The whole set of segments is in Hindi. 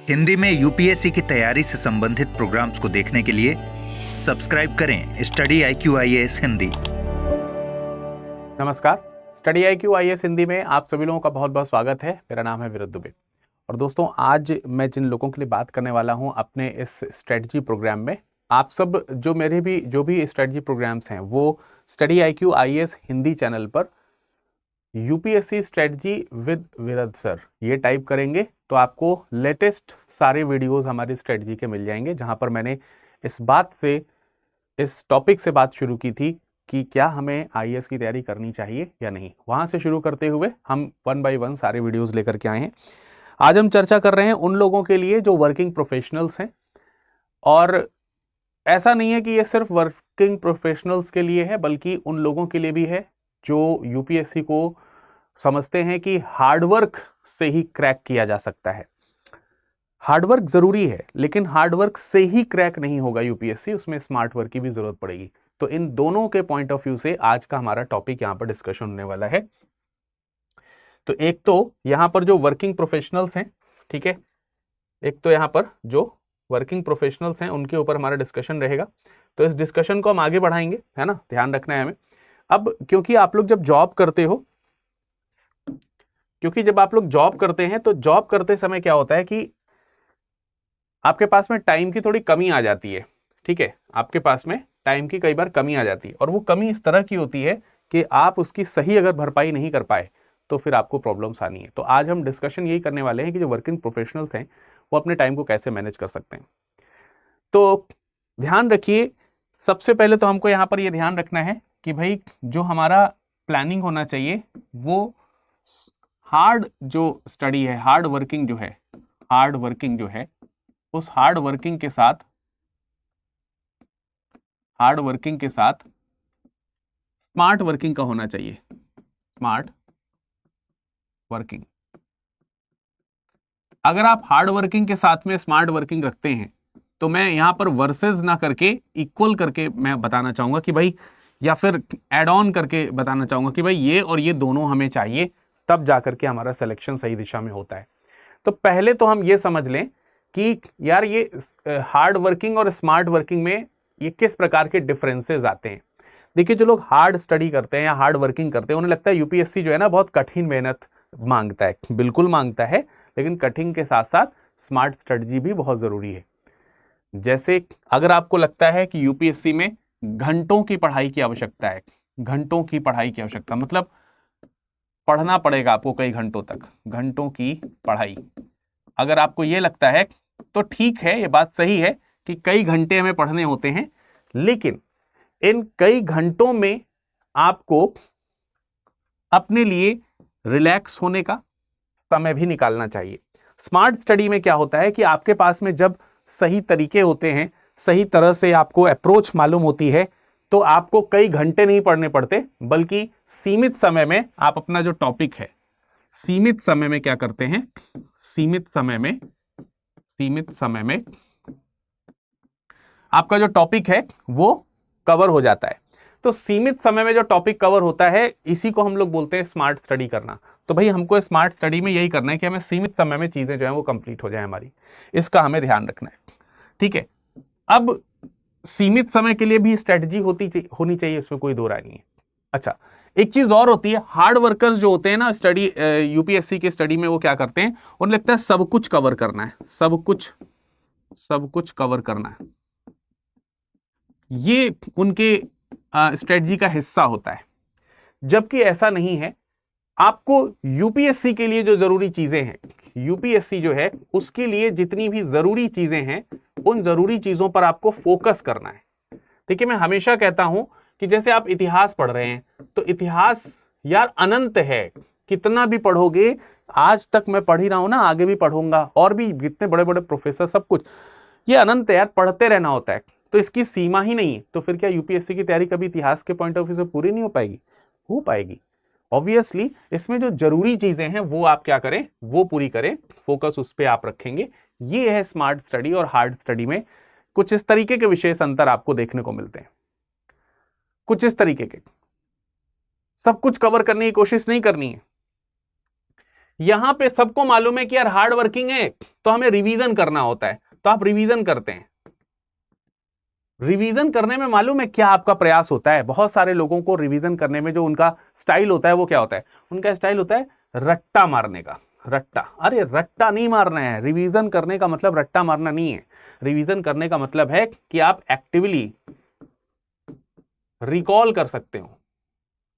हिंदी में यूपीएससी की तैयारी से संबंधित प्रोग्राम्स को देखने के लिए सब्सक्राइब करें स्टडी IQ IAS हिंदी। नमस्कार, स्टडी IQ IAS हिंदी में आप सभी लोगों का बहुत बहुत स्वागत है। मेरा नाम है विरुद्ध दुबे और दोस्तों आज मैं जिन लोगों के लिए बात करने वाला हूं अपने इस स्ट्रेटजी प्रोग्राम में, आप सब जो भी स्ट्रेटजी प्रोग्राम्स हैं वो study IQ IAS Hindi channel पर यूपीएससी स्ट्रेटजी विद विरुद्ध सर ये टाइप करेंगे तो आपको लेटेस्ट सारे वीडियोस हमारी स्ट्रेटजी के मिल जाएंगे, जहां पर मैंने इस टॉपिक से बात शुरू की थी कि क्या हमें आईएएस की तैयारी करनी चाहिए या नहीं। वहां से शुरू करते हुए हम 1 बाय 1 सारे वीडियोस लेकर के आए हैं। आज हम चर्चा कर रहे हैं उन लोगों के लिए जो वर्किंग प्रोफेशनल्स हैं, और ऐसा नहीं है कि ये सिर्फ वर्किंग प्रोफेशनल्स के लिए है, बल्कि उन लोगों के लिए भी है जो यूपीएससी को समझते हैं कि हार्डवर्क से ही क्रैक किया जा सकता है। हार्डवर्क जरूरी है, लेकिन हार्डवर्क से ही क्रैक नहीं होगा यूपीएससी, उसमें स्मार्ट वर्क की भी जरूरत पड़ेगी। तो इन दोनों के पॉइंट ऑफ व्यू से आज का हमारा टॉपिक यहां पर डिस्कशन होने वाला है। तो एक तो यहां पर जो वर्किंग प्रोफेशनल्स हैं, ठीक है, एक तो यहां पर जो वर्किंग प्रोफेशनल्स हैं उनके ऊपर हमारा डिस्कशन रहेगा। तो इस डिस्कशन को हम आगे बढ़ाएंगे, है ना, ध्यान रखना है हमें। अब क्योंकि आप लोग जब जॉब करते हैं तो जॉब करते समय क्या होता है कि आपके पास में टाइम की थोड़ी कमी आ जाती है, ठीक है, आपके पास में टाइम की कई बार कमी आ जाती है, और वो कमी इस तरह की होती है कि आप उसकी सही अगर भरपाई नहीं कर पाए तो फिर आपको प्रॉब्लम्स आनी है। तो आज हम डिस्कशन यही करने वाले हैं कि जो वर्किंग प्रोफेशनल्स हैं वो अपने टाइम को कैसे मैनेज कर सकते हैं। तो ध्यान रखिए, सबसे पहले तो हमको यहाँ पर ये ध्यान रखना है कि भाई जो हमारा प्लानिंग होना चाहिए वो हार्ड जो स्टडी है, हार्ड वर्किंग जो है उस हार्ड वर्किंग के साथ स्मार्ट वर्किंग का होना चाहिए। स्मार्ट वर्किंग, अगर आप हार्ड वर्किंग के साथ में स्मार्ट वर्किंग रखते हैं तो मैं यहां पर वर्सेस ना करके इक्वल करके मैं बताना चाहूंगा कि भाई, या फिर एड ऑन करके बताना चाहूंगा कि भाई ये और ये दोनों हमें चाहिए, तब जाकर के हमारा सिलेक्शन सही दिशा में होता है। तो पहले तो हम ये समझ लें कि यार ये हार्ड वर्किंग और स्मार्ट वर्किंग में ये किस प्रकार के डिफरेंसेस आते हैं। देखिए, जो लोग हार्ड स्टडी करते हैं या हार्ड वर्किंग करते हैं उन्हें लगता है यूपीएससी जो है ना बहुत कठिन मेहनत मांगता है। बिल्कुल मांगता है, लेकिन कठिन के साथ साथ स्मार्ट स्ट्रेटजी भी बहुत जरूरी है। जैसे अगर आपको लगता है कि यूपीएससी में घंटों की पढ़ाई की आवश्यकता है, घंटों की पढ़ाई की आवश्यकता मतलब पढ़ना पड़ेगा आपको कई घंटों तक, घंटों की पढ़ाई, अगर आपको ये लगता है तो ठीक है, ये बात सही है कि कई घंटे हमें पढ़ने होते हैं, लेकिन इन कई घंटों में आपको अपने लिए रिलैक्स होने का समय भी निकालना चाहिए। स्मार्ट स्टडी में क्या होता है कि आपके पास में जब सही तरीके होते हैं, सही तरह से आपको अप्रोच मालूम होती है, तो आपको कई घंटे नहीं पढ़ने पड़ते, बल्कि सीमित समय में आप अपना जो टॉपिक है, सीमित समय में क्या करते हैं, सीमित समय में आपका जो टॉपिक है वो कवर हो जाता है। तो सीमित समय में जो टॉपिक कवर होता है, इसी को हम लोग बोलते हैं स्मार्ट स्टडी करना। तो भाई हमको स्मार्ट स्टडी में यही करना है कि हमें सीमित समय में चीजें जो है वो कंप्लीट हो जाए हमारी, इसका हमें ध्यान रखना है, ठीक है। अब सीमित समय के लिए भी स्ट्रेटजी होनी चाहिए, उसमें कोई दो राय नहीं है। अच्छा, एक चीज और होती है, हार्ड वर्कर्स जो होते हैं ना स्टडी यूपीएससी के स्टडी में, वो क्या करते हैं, उन्हें लगता है सब कुछ कवर करना है, सब कुछ कवर करना है, ये उनके स्ट्रेटजी का हिस्सा होता है। जबकि ऐसा नहीं है। आपको यूपीएससी के लिए जो जरूरी चीजें हैं, यूपीएससी जो है उसके लिए जितनी भी जरूरी चीजें हैं, उन जरूरी चीजों पर आपको फोकस करना है। देखिए, मैं हमेशा कहता हूं कि जैसे आप इतिहास पढ़ रहे हैं, तो इतिहास यार अनंत है, कितना भी पढ़ोगे, आज तक मैं पढ़ ही रहा हूं ना, आगे भी पढ़ूंगा, और भी कितने बड़े बड़े प्रोफेसर, सब कुछ ये अनंत है यार, पढ़ते रहना होता है, तो इसकी सीमा ही नहीं है। तो फिर क्या यूपीएससी की तैयारी कभी इतिहास के पॉइंट ऑफ व्यू से पूरी नहीं हो पाएगी? हो पाएगी ऑब्वियसली। इसमें जो जरूरी चीजें हैं वो आप क्या करें, वो पूरी करें, फोकस उस पर आप रखेंगे। ये है स्मार्ट स्टडी और हार्ड स्टडी में कुछ इस तरीके के विशेष अंतर आपको देखने को मिलते हैं, कुछ इस तरीके के। सब कुछ कवर करने की कोशिश नहीं करनी है। यहां पे सबको मालूम है कि यार हार्ड वर्किंग है तो हमें रिवीजन करना होता है, तो आप रिवीजन करते हैं। रिवीजन करने में मालूम है क्या आपका प्रयास होता है? बहुत सारे लोगों को रिवीजन करने में जो उनका स्टाइल होता है वो क्या होता है? उनका स्टाइल होता है रट्टा मारने का। रट्टा, अरे रट्टा नहीं मारना है। रिवीजन करने का मतलब रट्टा मारना नहीं है। रिवीजन करने का मतलब है कि आप एक्टिवली रिकॉल कर सकते हो।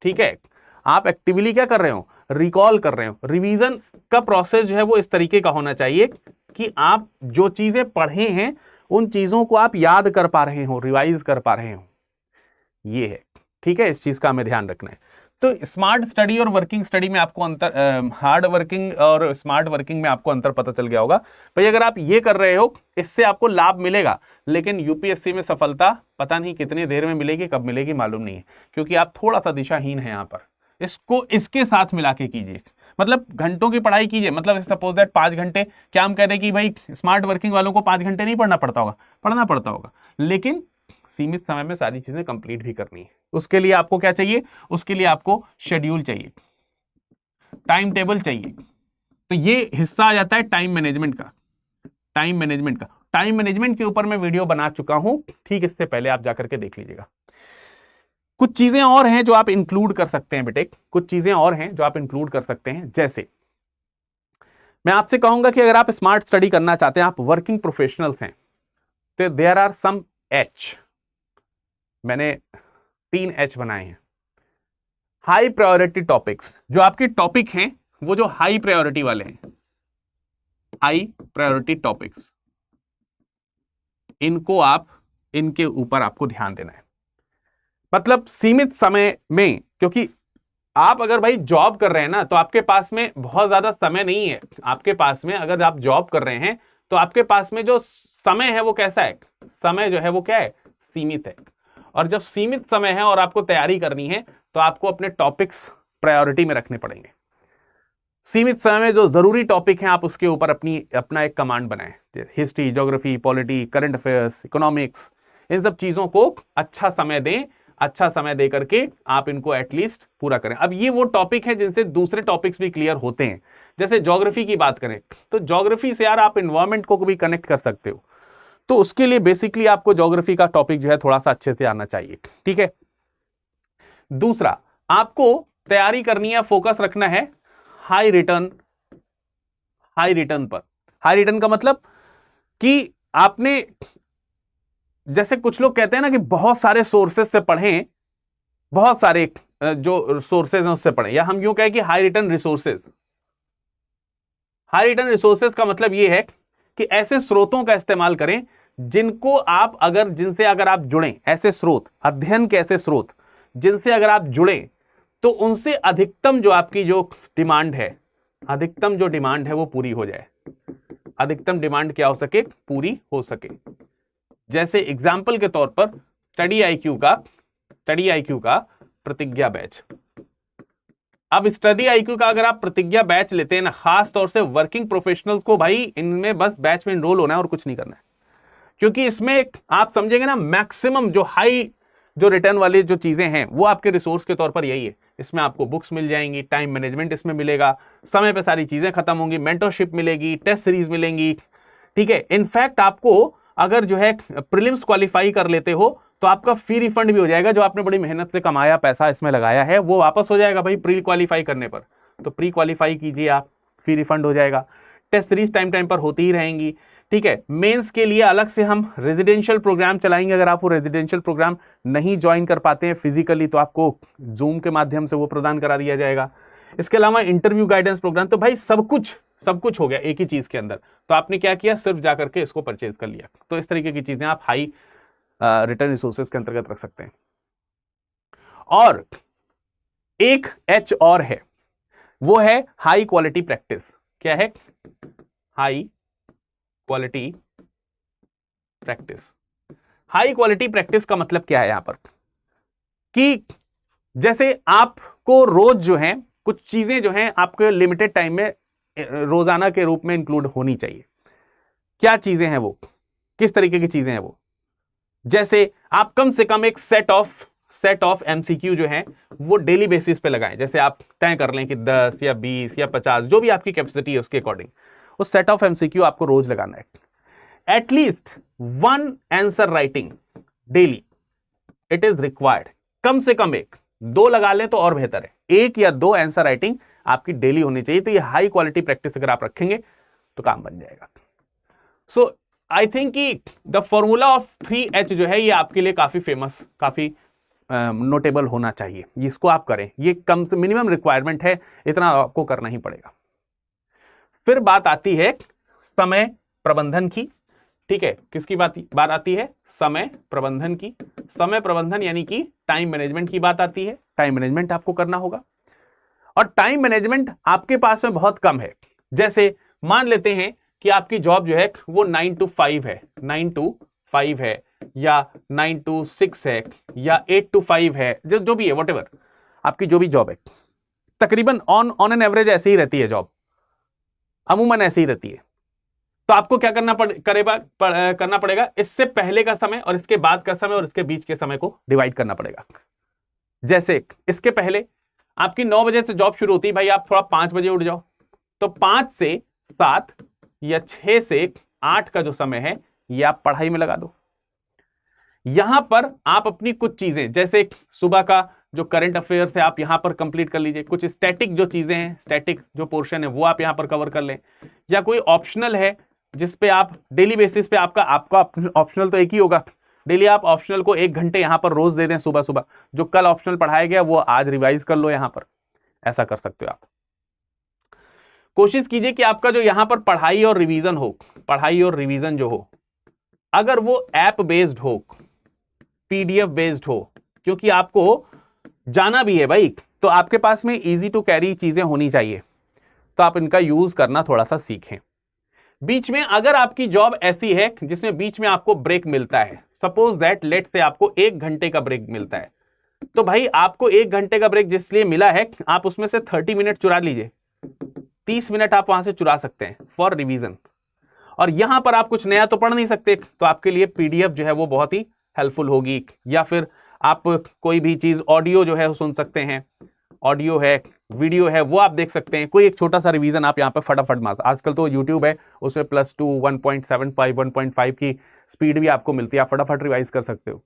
ठीक है, आप एक्टिवली क्या कर रहे हो? रिकॉल कर रहे हो। रिवीजन का प्रोसेस जो है वो इस तरीके का होना चाहिए कि आप जो चीजें पढ़े हैं उन चीजों को आप याद कर पा रहे हो, रिवाइज कर पा रहे हो, ये है। ठीक है, इस चीज का हमें ध्यान रखना है। तो स्मार्ट स्टडी और वर्किंग स्टडी में आपको अंतर, हार्ड वर्किंग और स्मार्ट वर्किंग में आपको अंतर पता चल गया होगा। भाई अगर आप ये कर रहे हो इससे आपको लाभ मिलेगा, लेकिन यूपीएससी में सफलता पता नहीं कितनी देर में मिलेगी, कब मिलेगी मालूम नहीं है, क्योंकि आप थोड़ा सा दिशाहीन है यहाँ पर। इसको इसके साथ मिला के कीजिए, मतलब घंटों की पढ़ाई कीजिए। मतलब सपोज दैट 5 घंटे, क्या हम कह दें कि भाई स्मार्ट वर्किंग वालों को 5 घंटे नहीं पढ़ना पड़ता होगा? पढ़ना पड़ता होगा, लेकिन सीमित समय में सारी चीजें कंप्लीट भी करनी है। उसके लिए आपको क्या चाहिए? उसके लिए आपको शेड्यूल चाहिए, टाइम टेबल चाहिए। तो ये हिस्सा आ जाता है टाइम मैनेजमेंट का। टाइम मैनेजमेंट का, टाइम मैनेजमेंट के ऊपर मैं वीडियो बना चुका हूं, ठीक, इससे पहले आप जाकर के देख लीजिएगा। कुछ चीजें और हैं जो आप इंक्लूड कर सकते हैं बेटे, कुछ चीजें और हैं जो आप इंक्लूड कर सकते हैं। जैसे मैं आपसे कहूंगा कि अगर आप स्मार्ट स्टडी करना चाहते हैं, आप वर्किंग प्रोफेशनल्स हैं, तो देयर आर सम एच, मैंने 3 एच बनाए हैं। हाई प्रायोरिटी टॉपिक्स, जो आपके टॉपिक हैं वो जो हाई प्रायोरिटी वाले हैं, हाई प्रायोरिटी टॉपिक्स, इनको आप, इनके ऊपर आपको ध्यान देना है। मतलब सीमित समय में, क्योंकि आप अगर भाई जॉब कर रहे हैं ना, तो आपके पास में बहुत ज्यादा समय नहीं है। आपके पास में, अगर आप जॉब कर रहे हैं तो आपके पास में जो समय है वो कैसा है? समय जो है वो क्या है? सीमित है। और जब सीमित समय है और आपको तैयारी करनी है, तो आपको अपने टॉपिक्स प्रायोरिटी में रखने पड़ेंगे। सीमित समय में जो जरूरी टॉपिक हैं आप उसके ऊपर अपना एक कमांड बनाएं। History, geography, polity, current affairs, economics, इन सब चीजों को अच्छा समय दें। अच्छा समय दे करके आप इनको एटलीस्ट पूरा करें। अब ये वो टॉपिक है जिनसे दूसरे टॉपिक्स भी क्लियर होते हैं। जैसे ज्योग्राफी की बात करें तो ज्योग्राफी से यार आप एनवायरमेंट को भी कनेक्ट कर सकते हो, तो उसके लिए बेसिकली आपको ज्योग्राफी का टॉपिक जो है थोड़ा सा अच्छे से आना चाहिए। ठीक है। दूसरा, आपको तैयारी करनी है, फोकस रखना है हाई रिटर्न पर। हाई रिटर्न का मतलब कि आपने, जैसे कुछ लोग कहते हैं ना कि बहुत सारे सोर्सेज से पढ़ें, बहुत सारे जो सोर्सेज हैं उससे पढ़ें, या हम यूं कहें कि high return resources. High return resources का मतलब यह है कि ऐसे स्रोतों का इस्तेमाल करें जिनको आप जिनसे अगर आप जुड़ें, ऐसे स्रोत, अध्ययन के ऐसे स्रोत जिनसे अगर आप जुड़ें तो उनसे अधिकतम जो आपकी जो डिमांड है, अधिकतम जो डिमांड है वो पूरी हो जाए। अधिकतम डिमांड क्या हो सके? पूरी हो सके। जैसे एग्जाम्पल के तौर पर स्टडी आईक्यू का प्रतिज्ञा बैच। अब स्टडी आईक्यू का अगर आप प्रतिज्ञा बैच लेते हैं ना, खास तौर से वर्किंग प्रोफेशनल्स को, भाई इनमें बस बैच में एनरोल होना है और कुछ नहीं करना है। क्योंकि इसमें आप समझेंगे ना, मैक्सिमम जो हाई जो रिटर्न वाली जो चीजें हैं वो आपके रिसोर्स के तौर पर यही है। इसमें आपको बुक्स मिल जाएंगी, टाइम मैनेजमेंट इसमें मिलेगा, समय पे सारी चीजें खत्म होंगी, मेंटरशिप मिलेगी, टेस्ट सीरीज मिलेंगी। ठीक है। इनफैक्ट आपको अगर जो है प्रीलिम्स क्वालिफाई कर लेते हो तो आपका फी रिफंड भी हो जाएगा। जो आपने बड़ी मेहनत से कमाया पैसा इसमें लगाया है वो वापस हो जाएगा भाई प्री क्वालिफाई करने पर। तो प्री क्वालिफाई कीजिए आप, फी रिफंड हो जाएगा। टेस्ट सीरीज टाइम पर होती ही रहेंगी। ठीक है। मेंस के लिए अलग से हम रेजिडेंशियल प्रोग्राम चलाएंगे। अगर आप वो रेजिडेंशियल प्रोग्राम नहीं ज्वाइन कर पाते हैं फिजिकली तो आपको जूम के माध्यम से वो प्रदान करा दिया जाएगा। इसके अलावा इंटरव्यू गाइडेंस प्रोग्राम, तो भाई सब कुछ हो गया एक ही चीज के अंदर। तो आपने क्या किया? सिर्फ जाकर के इसको परचेज कर लिया। तो इस तरीके की चीजें आप हाई रिटर्न रिसोर्सेज के अंतर्गत रख सकते हैं। और एक एच और है, वो है हाई क्वालिटी प्रैक्टिस। क्या है? High quality practice. High quality practice का मतलब क्या है यहां पर? कि जैसे आपको रोज जो है कुछ चीजें जो हैं आपके लिमिटेड टाइम में रोजाना के रूप में इंक्लूड होनी चाहिए। क्या चीजें हैं वो? किस तरीके की चीजें हैं वो? जैसे आप कम से कम एक set of set of MCQ जो है वो डेली बेसिस पे लगाएं। जैसे आप तय कर लें कि 10 या 20 या 50 जो भी आपकी कैपेसिटी है उसके अकॉर्डिंग उस सेट ऑफ एमसीक्यू आपको रोज लगाना है। At least 1 answer writing daily it is required. कम से कम 1, 2 लगा लें तो और बेहतर है। 1 या 2 आंसर राइटिंग आपकी डेली होनी चाहिए। तो ये हाई क्वालिटी प्रैक्टिस अगर आप रखेंगे तो काम बन जाएगा। सो आई थिंक कि द फॉर्मूला ऑफ 3H जो है ये आपके लिए काफी फेमस, काफी नोटेबल होना चाहिए। इसको आप करें, ये कम से मिनिमम रिक्वायरमेंट है, इतना आपको करना ही पड़ेगा। फिर बात आती है समय प्रबंधन की। ठीक है, किसकी बात आती है? समय प्रबंधन की। समय प्रबंधन यानी कि टाइम मैनेजमेंट की बात आती है। टाइम मैनेजमेंट आपको करना होगा और टाइम मैनेजमेंट आपके पास में बहुत कम है। जैसे मान लेते हैं कि आपकी जॉब जो है वो 9 to 5 है, 9 to 5 है या 9 to 6 है या 8 to 5 है, जो भी है, व्हाटएवर आपकी जो भी जॉब है, तकरीबन ऑन एन एवरेज ऐसी ही रहती है जॉब, अमूमन ऐसी ही रहती है। तो आपको क्या करना पड़ेगा? इससे पहले का समय और इसके बाद का समय और इसके बीच के समय को डिवाइड करना पड़ेगा। जैसे इसके पहले आपकी 9 बजे से जॉब शुरू होती है, भाई आप थोड़ा 5 बजे उठ जाओ, तो 5 से 7 या 6 से 8 का जो समय है ये आप पढ़ाई में लगा दो। यहां पर आप अपनी कुछ चीजें, जैसे सुबह का जो करंट अफेयर्स है आप यहां पर कंप्लीट कर लीजिए। कुछ स्टैटिक जो चीजें हैं, स्टैटिक जो पोर्शन है वो आप यहां पर कवर कर लें, या कोई ऑप्शनल है जिस पे आप डेली बेसिस पे आपका ऑप्शनल तो एक ही होगा, डेली आप ऑप्शनल को 1 घंटे यहां पर रोज दे दें सुबह सुबह। जो कल ऑप्शनल पढ़ाया गया वो आज रिवाइज कर लो यहां पर, ऐसा कर सकते हो आप। कोशिश कीजिए कि आपका जो यहां पर पढ़ाई और रिवीजन हो, पढ़ाई और रिवीजन जो हो, अगर वो ऐप बेस्ड हो, पीडीएफ बेस्ड हो, क्योंकि आपको जाना भी है भाई, तो आपके पास में इजी टू कैरी चीजें होनी चाहिए, तो आप इनका यूज करना थोड़ा सा सीखें। बीच में अगर आपकी जॉब ऐसी है जिसमें बीच में आपको ब्रेक मिलता है, सपोज दैट लेट से आपको 1 घंटे का ब्रेक मिलता है, तो भाई आपको 1 घंटे का ब्रेक जिसलिए मिला है आप उसमें से 30 मिनट चुरा लीजिए, 30 मिनट आप वहां से चुरा सकते हैं फॉर रिवीजन। और यहां पर आप कुछ नया तो पढ़ नहीं सकते, तो आपके लिए पीडीएफ जो है वो बहुत ही हेल्पफुल होगी, या फिर आप कोई भी चीज ऑडियो जो है वो सुन सकते हैं, ऑडियो है, वीडियो है, वो आप देख सकते हैं। कोई एक छोटा सा रिवीजन आप यहाँ पे फटाफट मार, आजकल तो यूट्यूब है उसमें +2 1.75 1.5 की स्पीड भी आपको मिलती है, आप फटाफट रिवाइज कर सकते हो।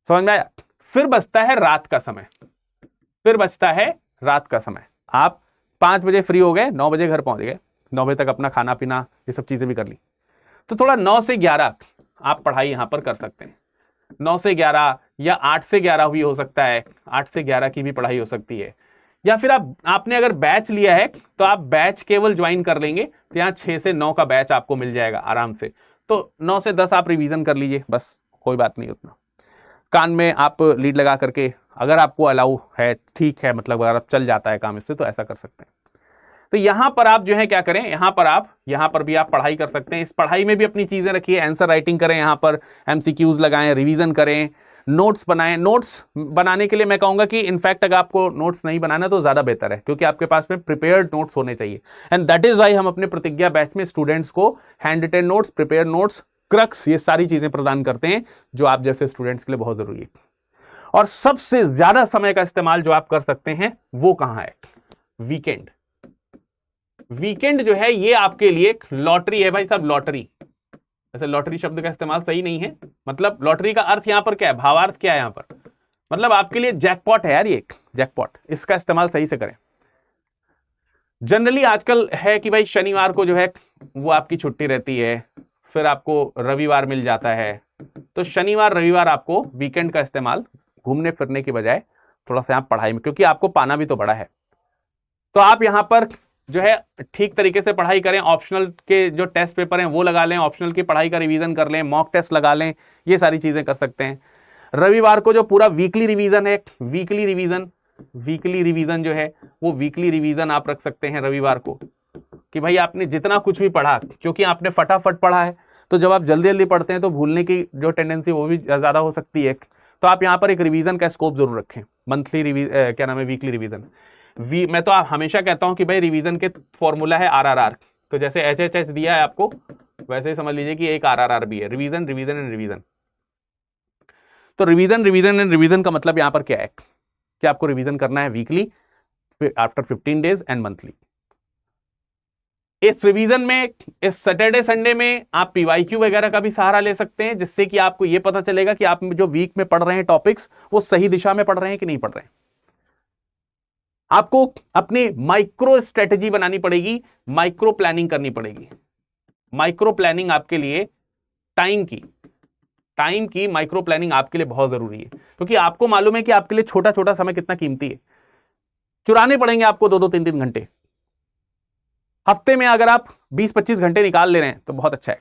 समझ में आया? फिर बचता है रात का समय, फिर बचता है रात का समय। आप 5 बजे फ्री हो गए, 9 बजे घर पहुंच गए, 9 बजे तक अपना खाना पीना ये सब चीजें भी कर ली, तो थोड़ा 9 से 11 आप पढ़ाई यहां पर कर सकते हैं। 9 से 11 या 8 से 11 भी हो सकता है, 8 से 11 की भी पढ़ाई हो सकती है। या फिर आपने अगर बैच लिया है तो आप बैच केवल ज्वाइन कर लेंगे, तो यहाँ 6 से 9 का बैच आपको मिल जाएगा आराम से। तो 9 से 10 आप रिवीजन कर लीजिए, बस कोई बात नहीं उतना। कान में आप लीड लगा करके, अगर आपको अलाउ है, ठीक है, मतलब अगर आप चल जाता है काम इससे, तो ऐसा कर सकते हैं। तो यहां पर आप जो है क्या करें, यहां पर भी आप पढ़ाई कर सकते हैं। इस पढ़ाई में भी अपनी चीजें रखिए, आंसर राइटिंग करें, यहां पर एमसीक्यूज लगाएं, रिवीजन करें, नोट्स बनाएं। नोट्स बनाने के लिए मैं कहूंगा कि इनफैक्ट अगर आपको नोट्स नहीं बनाना तो ज्यादा बेहतर है, क्योंकि आपके पास में प्रिपेयर्ड नोट्स होने चाहिए। एंड दैट इज वाई हम अपने प्रतिज्ञा बैच में स्टूडेंट्स को hand written notes, prepare notes, crux, ये सारी चीजें प्रदान करते हैं, जो आप जैसे स्टूडेंट्स के लिए बहुत जरूरी है। और सबसे ज्यादा समय का इस्तेमाल जो आप कर सकते हैं वो कहां है? वीकेंड। वीकेंड जो है ये आपके लिए एक लॉटरी है भाई साहब, लॉटरी। ऐसे लॉटरी शब्द का इस्तेमाल सही नहीं है, मतलब लॉटरी का अर्थ यहां पर क्या है, भावार्थ क्या है यहां पर, मतलब आपके लिए जैकपॉट है यार, ये एक जैकपॉट, इसका इस्तेमाल सही से करें। जनरली आजकल है कि भाई शनिवार को जो है वो आपकी छुट्टी रहती है, फिर आपको रविवार मिल जाता है, तो शनिवार रविवार आपको वीकेंड का इस्तेमाल घूमने फिरने की बजाय थोड़ा सा आप पढ़ाई में, क्योंकि आपको पाना भी तो बड़ा है, तो आप यहां पर जो है ठीक तरीके से पढ़ाई करें। ऑप्शनल के जो टेस्ट पेपर हैं वो लगा लें, ऑप्शनल की पढ़ाई का रिवीजन कर लें, मॉक टेस्ट लगा लें, ये सारी चीजें कर सकते हैं। रविवार को जो पूरा वीकली रिवीजन है, वीकली रिवीजन जो है वो वीकली रिवीजन आप रख सकते हैं रविवार को, कि भाई आपने जितना कुछ भी पढ़ा, क्योंकि आपने फटाफट पढ़ा है, तो जब आप जल्दी जल्दी पढ़ते हैं तो भूलने की जो टेंडेंसी वो भी ज्यादा हो सकती है। तो आप यहाँ पर एक रिवीजन का स्कोप जरूर रखें, वीकली रिवीजन। मैं तो आप हमेशा कहता हूं कि भाई रिवीजन के फॉर्मूला है RRR, तो जैसे HHH दिया है आपको, वैसे ही समझ लीजिए कि एक RRR भी है, रिवीजन रिवीजन एंड रिवीजन। तो रिवीजन रिवीजन एंड रिवीजन का मतलब यहां पर क्या है कि आपको रिवीजन करना है weekly, after 15 days and monthly. इस रिवीजन में, इस सैटरडे संडे में आप पीवाईक्यू वगैरह का भी सहारा ले सकते हैं, जिससे कि आपको यह पता चलेगा कि आप जो वीक में पढ़ रहे हैं टॉपिक्स वो सही दिशा में पढ़ रहे हैं कि नहीं पढ़ रहे हैं। आपको अपनी माइक्रो स्ट्रेटेजी बनानी पड़ेगी, माइक्रो प्लानिंग करनी पड़ेगी। माइक्रो प्लानिंग आपके लिए टाइम की माइक्रो प्लानिंग आपके लिए बहुत जरूरी है, क्योंकि आपको मालूम है कि आपके लिए छोटा छोटा समय कितना कीमती है। चुराने पड़ेंगे आपको 2-2, 3-3 घंटे। हफ्ते में अगर आप 20-25 घंटे निकाल ले रहे हैं तो बहुत अच्छा है।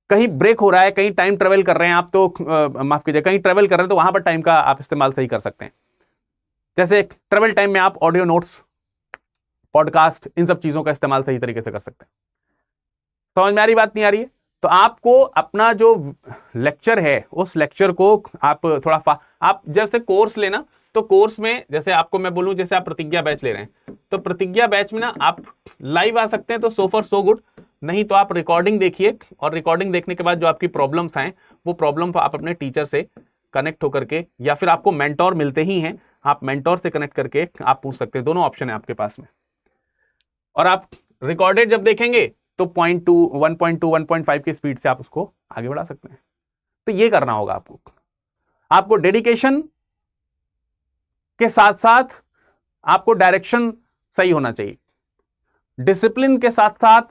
कहीं ब्रेक हो रहा है, कहीं टाइम ट्रेवल कर रहे हैं आप, तो माफ कीजिए, कहीं ट्रेवल कर रहे हैं तो वहां पर टाइम का आप इस्तेमाल सही कर सकते हैं। जैसे ट्रेवल टाइम में आप ऑडियो नोट्स, पॉडकास्ट, इन सब चीजों का इस्तेमाल सही तरीके से कर सकते हैं। समझ में आ रही बात, नहीं आ रही है? तो आपको अपना जो लेक्चर है उस लेक्चर को आप थोड़ा आप जैसे कोर्स लेना, तो कोर्स में जैसे आपको मैं बोलूं, जैसे आप प्रतिज्ञा बैच ले रहे हैं तो प्रतिज्ञा बैच में ना आप लाइव आ सकते हैं तो सो फॉर सो गुड, नहीं तो आप रिकॉर्डिंग देखिए, और रिकॉर्डिंग देखने के बाद जो आपकी प्रॉब्लम्स हैं वो प्रॉब्लम आप अपने टीचर से कनेक्ट होकर के, या फिर आपको मेंटोर मिलते ही हैं, आप मेंटोर से कनेक्ट करके आप पूछ सकते हैं। दोनों ऑप्शन है आपके पास में। और आप रिकॉर्डेड जब देखेंगे तो 0.2, 1.2, 1.5 की स्पीड से आप उसको आगे बढ़ा सकते हैं। तो ये करना होगा आपको डेडिकेशन के साथ साथ आपको डायरेक्शन सही होना चाहिए, डिसिप्लिन के साथ साथ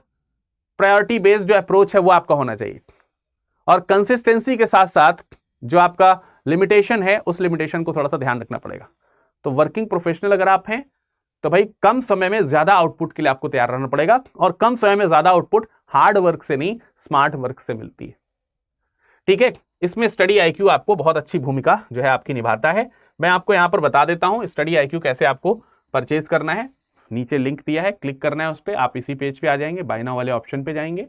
प्रायोरिटी बेस्ड जो अप्रोच है वो आपका होना चाहिए, और कंसिस्टेंसी के साथ साथ जो आपका लिमिटेशन है उस लिमिटेशन को थोड़ा सा ध्यान रखना पड़ेगा। तो वर्किंग प्रोफेशनल अगर आप हैं तो भाई कम समय में ज्यादा आउटपुट के लिए आपको तैयार रहना पड़ेगा, और कम समय में ज्यादा आउटपुट हार्ड वर्क से नहीं, स्मार्ट वर्क से मिलती है। ठीक है, इसमें स्टडी आईक्यू आपको बहुत अच्छी भूमिका जो है आपकी निभाता है। मैं आपको यहां पर बता देता हूं स्टडी आईक्यू कैसे आपको परचेज करना है। नीचे लिंक दिया है, क्लिक करना है उस पर, आप इसी पेज पे आ जाएंगे, बाय नाउ वाले ऑप्शन पे जाएंगे।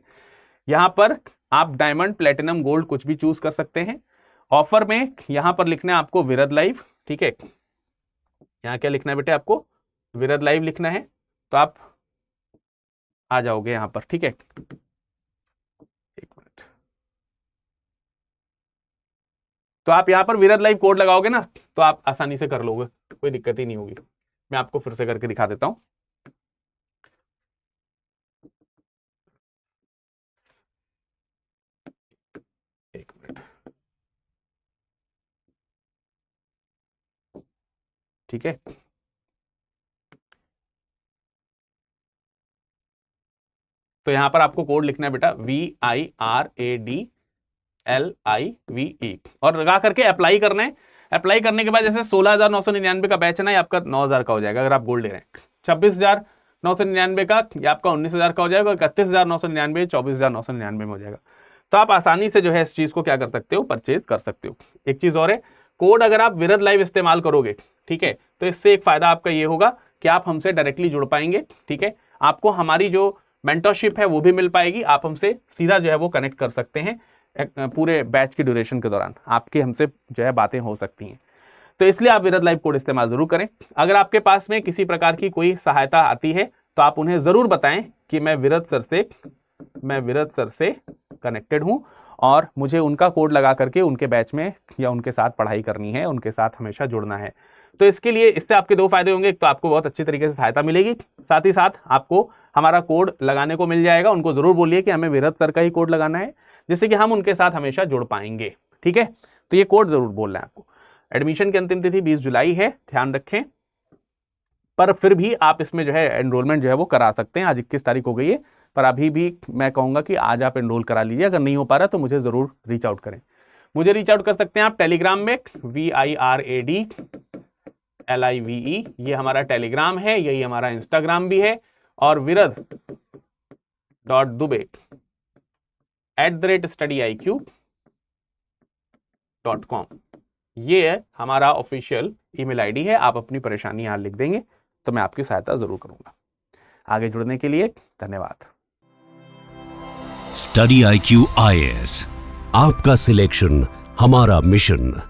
यहां पर आप डायमंड, प्लेटिनम, गोल्ड कुछ भी चूज कर सकते हैं। ऑफर में यहां पर लिखना है आपको विरद लाइव। ठीक है, यहां क्या लिखना है बेटे, आपको विरद लाइव लिखना है, तो आप आ जाओगे यहां पर। ठीक है, एक मिनट, तो आप यहां पर विरद लाइव कोड लगाओगे ना तो आप आसानी से कर लोगे, कोई दिक्कत ही नहीं होगी। मैं आपको फिर से करके दिखा देता हूं। एक मिनट, ठीक है, तो यहां पर आपको कोड लिखना है बेटा VIRADLIVE, और लगा करके अप्लाई करना है। अप्लाई करने के बाद जैसे 16,999 का बैच है ना, ये आपका 9,000 का हो जाएगा अगर आप गोल्ड ले रहे हैं। 26,999 का ये आपका 19,000 का हो जाएगा। 31,999, 24,999 में हो जाएगा। तो आप आसानी से जो है इस चीज को क्या कर सकते हो, परचेज कर सकते हो। एक चीज और है, कोड अगर आप विरद लाइव इस्तेमाल करोगे, ठीक है, तो इससे एक फायदा आपका ये होगा कि आप हमसे डायरेक्टली जुड़ पाएंगे। ठीक है, आपको हमारी जो मेंटरशिप है वो भी मिल पाएगी, आप हमसे सीधा जो है वो कनेक्ट कर सकते हैं। पूरे बैच की ड्यूरेशन के दौरान आपकी हमसे जो है बातें हो सकती हैं। तो इसलिए आप विरद लाइव कोड इस्तेमाल जरूर करें। अगर आपके पास में किसी प्रकार की कोई सहायता आती है तो आप उन्हें जरूर बताएं कि मैं विरद सर से कनेक्टेड हूं और मुझे उनका कोड लगा करके उनके बैच में या उनके साथ पढ़ाई करनी है, उनके साथ हमेशा जुड़ना है। तो इसके लिए इससे आपके दो फायदे होंगे। एक तो आपको बहुत अच्छी तरीके से सहायता मिलेगी, साथ ही साथ आपको हमारा कोड लगाने को मिल जाएगा। उनको जरूर बोलिए कि हमें विरद सर का ही कोड लगाना है, जिससे कि हम उनके साथ हमेशा जुड़ पाएंगे। ठीक है, तो ये कोड जरूर बोलना है आपको। एडमिशन की अंतिम तिथि 20 जुलाई है, ध्यान रखें, पर फिर भी आप इसमें जो है एनरोलमेंट जो है वो करा सकते हैं। आज 21 तारीख हो गई है, पर अभी भी मैं कहूंगा कि आज आप एनरोल करा लीजिए। अगर नहीं हो पा रहा तो मुझे जरूर रीच आउट करें। मुझे रीच आउट कर सकते हैं आप टेलीग्राम में, VIRADLIVE, ये हमारा टेलीग्राम है, यही हमारा इंस्टाग्राम भी है, और virad.dubey@studiiq.com, ये है हमारा ऑफिशियल ईमेल आईडी है। आप अपनी परेशानी यहां लिख देंगे तो मैं आपकी सहायता जरूर करूंगा। आगे जुड़ने के लिए धन्यवाद। स्टडी IQ IAS, आपका सिलेक्शन हमारा मिशन।